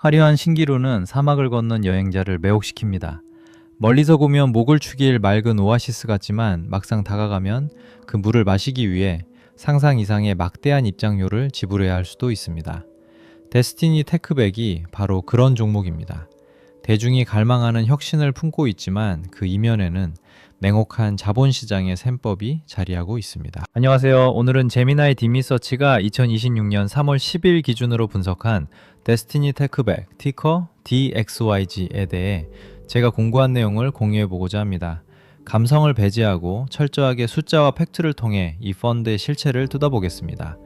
화려한 신기루는 사막을 걷는 여행자를 매혹시킵니다. 멀리서 보면 목을 축일 맑은 오아시스 같지만 막상 다가가면 그 물을 마시기 위해 상상 이상의 막대한 입장료를 지불해야 할 수도 있습니다. 데스티니 테크백이 바로 그런 종목입니다. 대중이 갈망하는 혁신을 품고 있지만 그 이면에는 냉혹한 자본시장의 셈법이 자리하고 있습니다. 안녕하세요. 오늘은 제미나이 디미서치가 2026년 3월 10일 기준으로 분석한 데스티니 테크백, 티커 DXYG에 대해 제가 공부한 내용을 공유해보고자 합니다. 감성을 배제하고 철저하게 숫자와 팩트를 통해 이 펀드의 실체를 뜯어보겠습니다.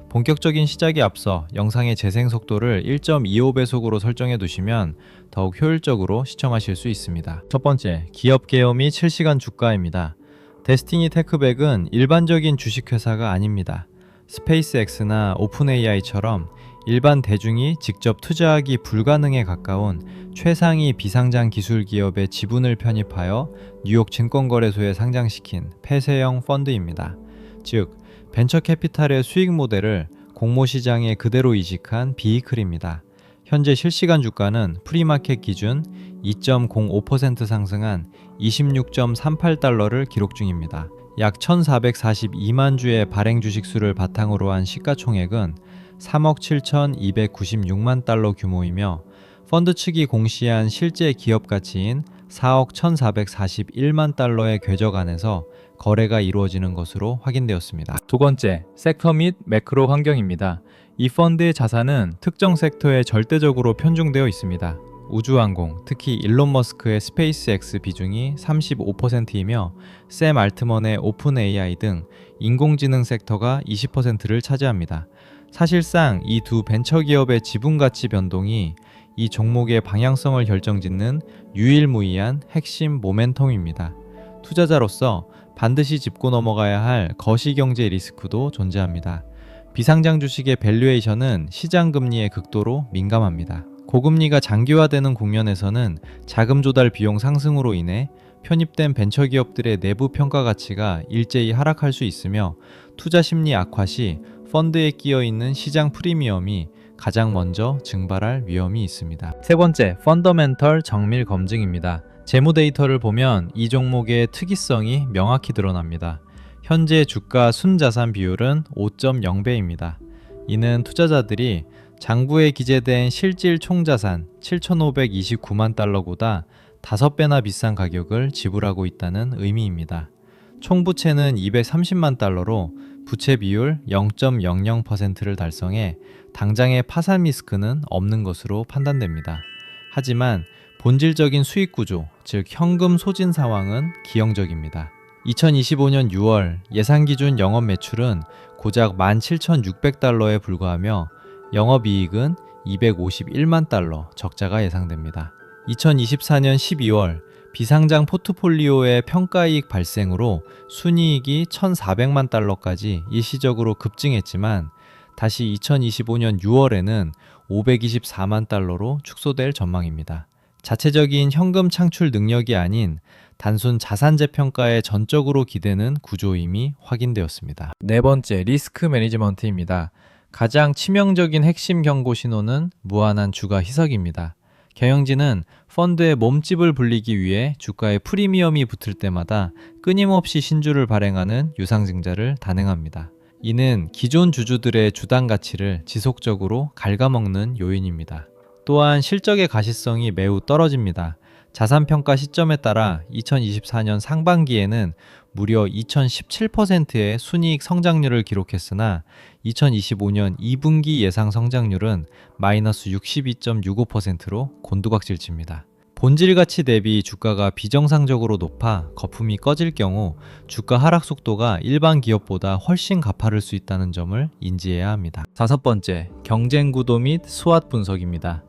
본격적인 시작에 앞서 영상의 재생 속도를 1.25배속으로 설정해 두시면 더욱 효율적으로 시청하실 수 있습니다. 첫 번째, 기업 개요 및 실시간 주가입니다. 데스티니 테크백은 일반적인 주식회사가 아닙니다. 스페이스X나 오픈AI처럼 일반 대중이 직접 투자하기 불가능에 가까운 최상위 비상장 기술 기업의 지분을 편입하여 뉴욕 증권거래소에 상장시킨 폐쇄형 펀드입니다. 즉, 벤처 캐피탈의 수익 모델을 공모 시장에 그대로 이식한 비이클입니다. 현재 실시간 주가는 프리마켓 기준 2.05% 상승한 26.38달러를 기록 중입니다. 약 1,442만 주의 발행 주식 수를 바탕으로 한 시가총액은 3억 7,296만 달러 규모이며 펀드 측이 공시한 실제 기업 가치인 4억 1,441만 달러의 궤적 안에서 거래가 이루어지는 것으로 확인되었습니다. 두 번째, 섹터 및 매크로 환경입니다. 이 펀드의 자산은 특정 섹터에 절대적으로 편중되어 있습니다. 우주항공, 특히 일론 머스크의 스페이스X 비중이 35%이며 샘 알트먼의 오픈AI 등 인공지능 섹터가 20%를 차지합니다. 사실상 이 두 벤처기업의 지분가치 변동이 이 종목의 방향성을 결정짓는 유일무이한 핵심 모멘텀입니다. 투자자로서 반드시 짚고 넘어가야 할 거시경제 리스크도 존재합니다. 비상장 주식의 밸류에이션은 시장금리에 극도로 민감합니다. 고금리가 장기화되는 국면에서는 자금 조달 비용 상승으로 인해 편입된 벤처기업들의 내부 평가 가치가 일제히 하락할 수 있으며 투자 심리 악화 시 펀드에 끼어있는 시장 프리미엄이 가장 먼저 증발할 위험이 있습니다. 세 번째, 펀더멘털 정밀 검증입니다. 재무 데이터를 보면 이 종목의 특이성이 명확히 드러납니다. 현재 주가 순자산 비율은 5.0배입니다. 이는 투자자들이 장부에 기재된 실질 총자산 7,529만 달러보다 5배나 비싼 가격을 지불하고 있다는 의미입니다. 총부채는 230만 달러로 부채 비율 0.00%를 달성해 당장의 파산 리스크는 없는 것으로 판단됩니다. 하지만 본질적인 수익 구조, 즉 현금 소진 상황은 기형적입니다. 2025년 6월 예상 기준 영업 매출은 고작 17,600달러에 불과하며 영업이익은 251만 달러 적자가 예상됩니다. 2024년 12월 비상장 포트폴리오의 평가이익 발생으로 순이익이 1,400만 달러까지 일시적으로 급증했지만 다시 2025년 6월에는 524만 달러로 축소될 전망입니다. 자체적인 현금 창출 능력이 아닌 단순 자산 재평가에 전적으로 기대는 구조임이 확인되었습니다. 네 번째, 리스크 매니지먼트입니다. 가장 치명적인 핵심 경고 신호는 무한한 주가 희석입니다. 경영진은 펀드의 몸집을 불리기 위해 주가에 프리미엄이 붙을 때마다 끊임없이 신주를 발행하는 유상증자를 단행합니다. 이는 기존 주주들의 주당 가치를 지속적으로 갉아먹는 요인입니다. 또한 실적의 가시성이 매우 떨어집니다. 자산평가 시점에 따라 2024년 상반기에는 무려 2017%의 순이익 성장률을 기록했으나 2025년 2분기 예상 성장률은 마이너스 62.65%로 곤두박질칩니다. 본질 가치 대비 주가가 비정상적으로 높아 거품이 꺼질 경우 주가 하락 속도가 일반 기업보다 훨씬 가파를 수 있다는 점을 인지해야 합니다. 다섯 번째, 경쟁 구도 및 스왓 분석입니다.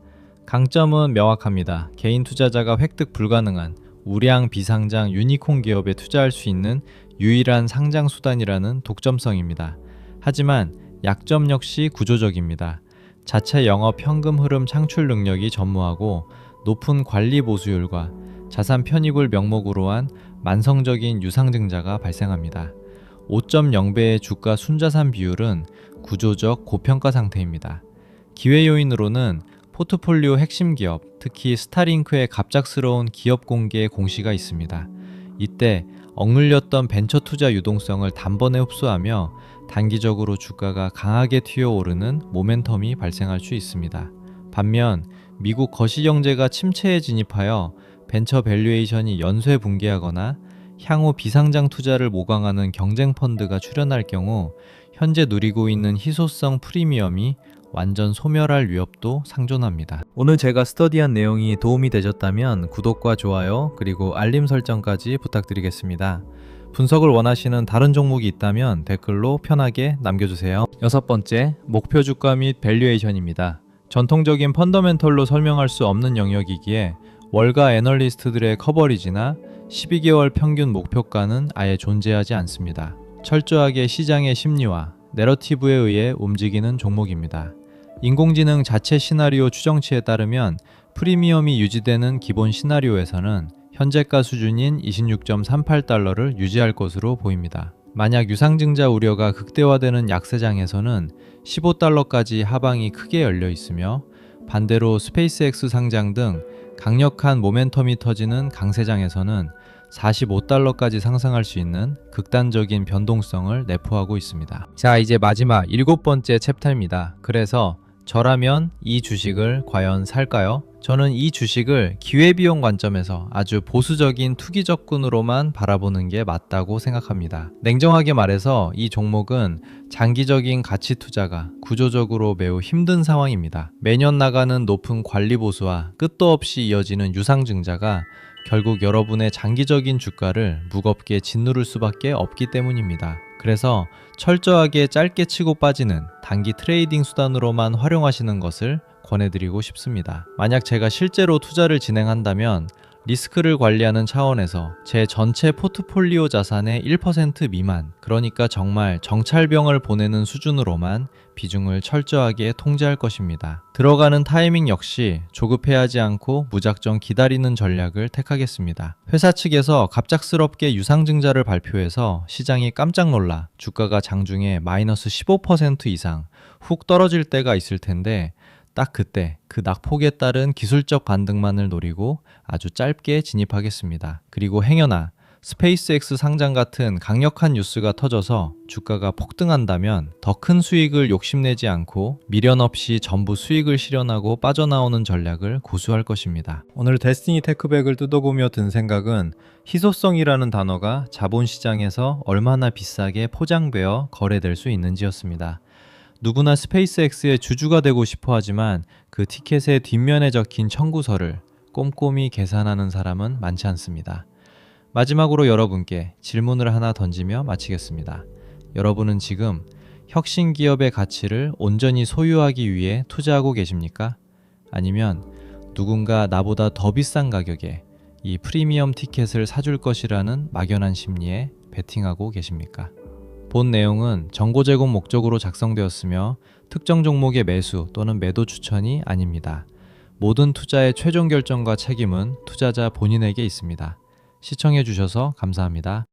강점은 명확합니다. 개인 투자자가 획득 불가능한 우량 비상장 유니콘 기업에 투자할 수 있는 유일한 상장 수단이라는 독점성입니다. 하지만 약점 역시 구조적입니다. 자체 영업 현금 흐름 창출 능력이 전무하고 높은 관리 보수율과 자산 편익을 명목으로 한 만성적인 유상증자가 발생합니다. 5.0배의 주가 순자산 비율은 구조적 고평가 상태입니다. 기회 요인으로는 포트폴리오 핵심 기업, 특히 스타링크의 갑작스러운 기업 공개의 공시가 있습니다. 이때 억눌렸던 벤처 투자 유동성을 단번에 흡수하며 단기적으로 주가가 강하게 튀어오르는 모멘텀이 발생할 수 있습니다. 반면 미국 거시경제가 침체에 진입하여 벤처 밸류에이션이 연쇄 붕괴하거나 향후 비상장 투자를 모강하는 경쟁 펀드가 출현할 경우 현재 누리고 있는 희소성 프리미엄이 완전 소멸할 위협도 상존합니다. 오늘 제가 스터디한 내용이 도움이 되셨다면 구독과 좋아요 그리고 알림 설정까지 부탁드리겠습니다. 분석을 원하시는 다른 종목이 있다면 댓글로 편하게 남겨주세요. 6번째, 목표 주가 및 밸류에이션입니다. 전통적인 펀더멘털로 설명할 수 없는 영역이기에 월가 애널리스트들의 커버리지나 12개월 평균 목표가는 아예 존재하지 않습니다. 철저하게 시장의 심리와 내러티브에 의해 움직이는 종목입니다. 인공지능 자체 시나리오 추정치에 따르면 프리미엄이 유지되는 기본 시나리오에서는 현재가 수준인 26.38달러를 유지할 것으로 보입니다. 만약 유상증자 우려가 극대화되는 약세장에서는 15달러까지 하방이 크게 열려 있으며 반대로 스페이스X 상장 등 강력한 모멘텀이 터지는 강세장에서는 45달러까지 상승할 수 있는 극단적인 변동성을 내포하고 있습니다. 자, 이제 마지막 7번째 챕터입니다. 그래서 저라면 이 주식을 과연 살까요? 저는 이 주식을 기회비용 관점에서 아주 보수적인 투기 접근으로만 바라보는 게 맞다고 생각합니다. 냉정하게 말해서 이 종목은 장기적인 가치 투자가 구조적으로 매우 힘든 상황입니다. 매년 나가는 높은 관리 보수와 끝도 없이 이어지는 유상증자가 결국 여러분의 장기적인 주가를 무겁게 짓누를 수밖에 없기 때문입니다. 그래서 철저하게 짧게 치고 빠지는 단기 트레이딩 수단으로만 활용하시는 것을 권해드리고 싶습니다. 만약 제가 실제로 투자를 진행한다면 리스크를 관리하는 차원에서 제 전체 포트폴리오 자산의 1% 미만, 그러니까 정말 정찰병을 보내는 수준으로만 비중을 철저하게 통제할 것입니다. 들어가는 타이밍 역시 조급해하지 않고 무작정 기다리는 전략을 택하겠습니다. 회사 측에서 갑작스럽게 유상증자를 발표해서 시장이 깜짝 놀라 주가가 장중에 마이너스 15% 이상 훅 떨어질 때가 있을 텐데 딱 그때 그 낙폭에 따른 기술적 반등만을 노리고 아주 짧게 진입하겠습니다. 그리고 행여나 스페이스X 상장 같은 강력한 뉴스가 터져서 주가가 폭등한다면 더 큰 수익을 욕심내지 않고 미련 없이 전부 수익을 실현하고 빠져나오는 전략을 고수할 것입니다. 오늘 데스티니 테크백을 뜯어보며 든 생각은 희소성이라는 단어가 자본시장에서 얼마나 비싸게 포장되어 거래될 수 있는지였습니다. 누구나 스페이스X의 주주가 되고 싶어 하지만 그 티켓의 뒷면에 적힌 청구서를 꼼꼼히 계산하는 사람은 많지 않습니다. 마지막으로 여러분께 질문을 하나 던지며 마치겠습니다. 여러분은 지금 혁신 기업의 가치를 온전히 소유하기 위해 투자하고 계십니까? 아니면 누군가 나보다 더 비싼 가격에 이 프리미엄 티켓을 사줄 것이라는 막연한 심리에 베팅하고 계십니까? 본 내용은 정보 제공 목적으로 작성되었으며 특정 종목의 매수 또는 매도 추천이 아닙니다. 모든 투자의 최종 결정과 책임은 투자자 본인에게 있습니다. 시청해 주셔서 감사합니다.